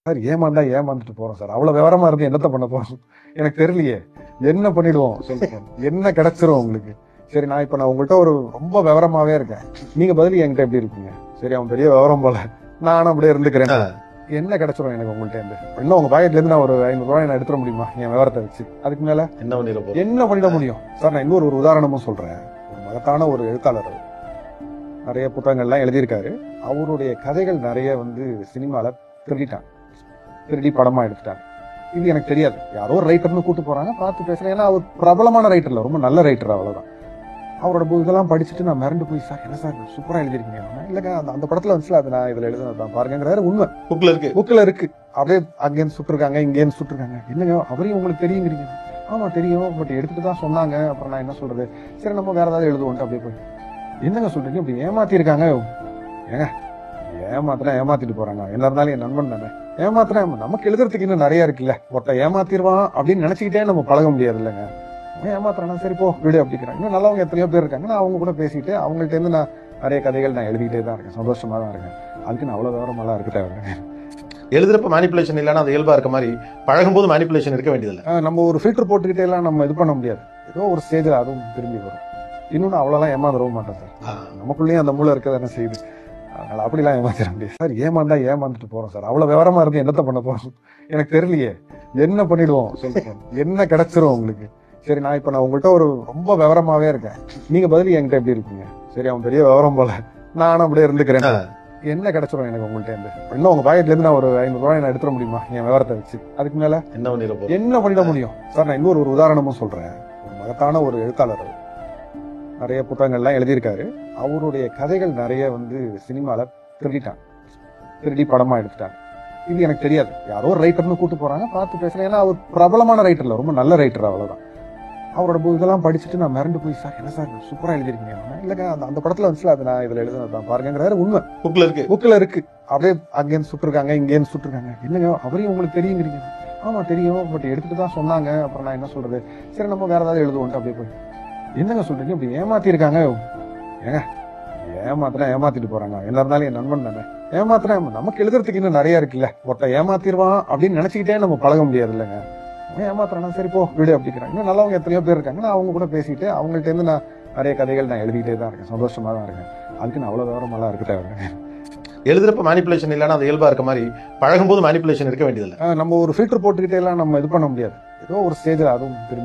Sir ஏமாந்துட்டு போறோம் sir. அவ்வளவு விவரமா இருந்து என்னத்த பண்ண போறோம் எனக்கு தெரியலையே. என்ன பண்ணிடுவோம் சொல்லுங்க. என்ன கிடைச்சிரும் உங்களுக்கு? சரி, நான் உங்கள்கிட்ட ஒரு ரொம்ப விவரமாவே இருக்கேன். நீங்க பதில் என்கிட்ட எப்படி இருக்கீங்க? சரி, அவன் பெரிய விவரம் போல, நானும் அப்படியே இருந்துக்கிறேன். என்ன கிடைச்சிரும் எனக்கு உங்கள்கிட்ட இருந்து? இன்னும் உங்க பாக்கெட்ல இருந்து நான் ஒரு 500 ரூபாய் நான் எடுத்துட முடியுமா என் விவரத்தை வச்சு? அதுக்கு மேல என்ன பண்ணிட முடியும் சார்? நான் இன்னொரு உதாரணமும் சொல்றேன். ஒரு மகத்தான ஒரு எழுத்தாளர், நிறைய புத்தகங்கள்லாம் எழுதியிருக்காரு. அவருடைய கதைகள் நிறைய சினிமால திருடி படமா எடுத்துட்டாங்க. இது எனக்கு தெரியாது. யாரோ ஒரு ரைட்டர்னு கூட்டு போறாங்க, பார்த்து பேசுறேன். ஏன்னா அவர் பிரபலமான ரைட்டர் இல்ல, ரொம்ப நல்ல ரைட்டர், அவ்வளவுதான். அவரோட இதெல்லாம் படிச்சுட்டு நான் மிரண்டு போய், சார் என்ன சார் சூப்பரா எழுதிருக்கீங்க? இல்லங்க, அந்த படத்துல வந்துச்சுல, அது நான் இதுல எழுதுனதான் பாருங்கிறாரு. உண்மை புக்ல இருக்கு. அப்படியே அங்கேருந்து சுட்டுருக்காங்க, இங்கேருந்து சுட்டுருக்காங்க. என்னங்க அவரையும் உங்களுக்கு தெரியுங்கிறீங்க? ஆமா தெரியும், பட் எடுத்துட்டு தான் சொன்னாங்க. அப்புறம் நான் என்ன சொல்றது? சரி, நம்ம வேற ஏதாவது எழுதுவோம். அப்படியே போய் என்னங்க சொல்றீங்க? இப்படி ஏமாத்தி இருக்காங்க. ஏங்க ஏமாத்திட்டு போறாங்க. என்ன இருந்தாலும் என் நண்பன் தானே. நமக்கு எழுதுறதுக்கு இன்னும் நிறைய இருக்குல்ல. ஒருத்த ஏமாத்திடுவான் அப்படின்னு நினைச்சுக்கிட்டே நம்ம பழக முடியாது இல்லைங்க. ஏமாத்துறானா, சரி போ வீடு அப்படிங்கிறாங்க. இன்னும் நல்லவங்க எத்தனையோ பேர் இருக்காங்க. நான் அவங்க கூட பேசிட்டு அவங்கள்ட்ட இருந்து நான் நிறைய கதைகள் நான் எழுதிட்டே தான் இருக்கேன். சந்தோஷமா தான் இருக்கேன். அதுக்கு நான் அவ்வளவு விவரமெல்லாம் இருக்க தேவை. எழுதுறப்ப மேனிபுலேஷன் இல்லைன்னா அது இயல்பா இருக்க மாதிரி பழகும்போது மேனிபுலேஷன் இருக்க வேண்டியதில்லை. நம்ம ஒரு ஃபில்டர் போட்டுக்கிட்டே எல்லாம் நம்ம இது பண்ண முடியாது. ஏதோ ஒரு ஸ்டேஜில் அதுவும் திரும்பி வரும். இன்னொன்னு அவ்வளோலாம் ஏமாந்துடவும் மாட்டேன் சார். நமக்குள்ளேயும் அந்த மூளை இருக்கிறது என்ன செய்யுது. அதனால அப்படிலாம் ஏமாத்திட முடியாது சார். ஏமாந்துட்டு போறோம் சார். அவ்வளவு விவரமா இருந்து என்னத்த பண்ண போறோம் எனக்கு தெரியலையே. என்ன பண்ணிடுவோம் சொல்லுங்க. என்ன கிடைச்சிரும் உங்களுக்கு? சரி, நான் உங்கள்கிட்ட ஒரு ரொம்ப விவரமாவே இருக்கேன். நீங்க பதில் என்கிட்ட எப்படி இருக்கீங்க? சரி, அவன் பெரிய விவரம் போல, நானும் அப்படியே இருந்துக்கிறேன். என்ன கிடைச்சிரும் எனக்கு உங்கள்கிட்ட இருந்து? இன்னும் உங்க பாக்கெட்ல இருந்து நான் ஒரு 500 ரூபாய் நான் எடுத்துட முடியுமா என் விவரத்தை வச்சு? அதுக்கு மேல என்ன பண்ணிட முடியும் சார்? நான் இன்னொரு உதாரணமும் சொல்றேன். ஒரு மகத்தான ஒரு எழுத்தாளர், நிறைய புத்தகங்கள்லாம் எழுதியிருக்காரு. அவருடைய கதைகள் நிறைய சினிமால திருடி படமா எடுத்துட்டாங்க. இது எனக்கு தெரியாது. யாரோ ஒரு ரைட்டர்னு கூட்டு போறாங்க, பார்த்து பேசுறேன். ஏன்னா அவர் பிரபலமான ரைட்டர் இல்ல, ரொம்ப நல்ல ரைட்டர், அவ்வளவுதான். அவரோட இதெல்லாம் படிச்சுட்டு நான் மிரண்டு போய், சார் என்ன சார் சூப்பரா எழுதிருக்கீங்க? இல்லங்க, அந்த படத்துல வந்துச்சுல, அது நான் இதுல எழுதுனதான் பாருங்கிறாரு. உண்மை புக்ல இருக்கு. அப்படியே அங்கேருந்து சுட்டுருக்காங்க, இங்கேருந்து சுட்டுருக்காங்க. என்னங்க அவரையும் உங்களுக்கு தெரியுங்கிறீங்க? ஆமா தெரியும், பட் எடுத்துட்டு தான் சொன்னாங்க. அப்புறம் நான் என்ன சொல்றது? சரி, நம்ம வேற ஏதாவது எழுதுவோம். அப்படியே போய் என்னங்க சொல்றீங்க? இப்படி ஏமாத்தி இருக்காங்க. ஏங்க ஏமாத்திட்டு போறாங்க. என்ன இருந்தாலும் என் நண்பன் தானே. நமக்கு எழுதுறதுக்கு இன்னும் நிறைய இருக்குல்ல. ஒருத்த ஏமாத்திடுவான் அப்படின்னு நினைச்சுக்கிட்டே நம்ம பழக முடியாது இல்லைங்க. ஏமாத்துறானா, சரி போ வீடு அப்படிங்கிறாங்க. இன்னும் நல்லவங்க எத்தனையோ பேர் இருக்காங்க. நான் அவங்க கூட பேசிட்டு அவங்கள்ட்ட இருந்து நான் நிறைய கதைகள் நான் எழுதிக்கிட்டே தான் இருக்கேன். சந்தோஷமா தான் இருக்கேன். அதுக்கு நான் அவ்வளவு விவரமெல்லாம் இருக்க தேவை. எழுதுறப்ப மேனிபுலேஷன் இல்லைன்னா அது இயல்பா இருக்க மாதிரி பழகும்போது மேனிபுலேஷன் இருக்க வேண்டியதில்லை. நம்ம ஒரு ஃபில்டர் போட்டுக்கிட்டே எல்லாம் நம்ம இது பண்ண முடியாது. ஏதோ ஒரு ஸ்டேஜில் அதுவும் திரும்பி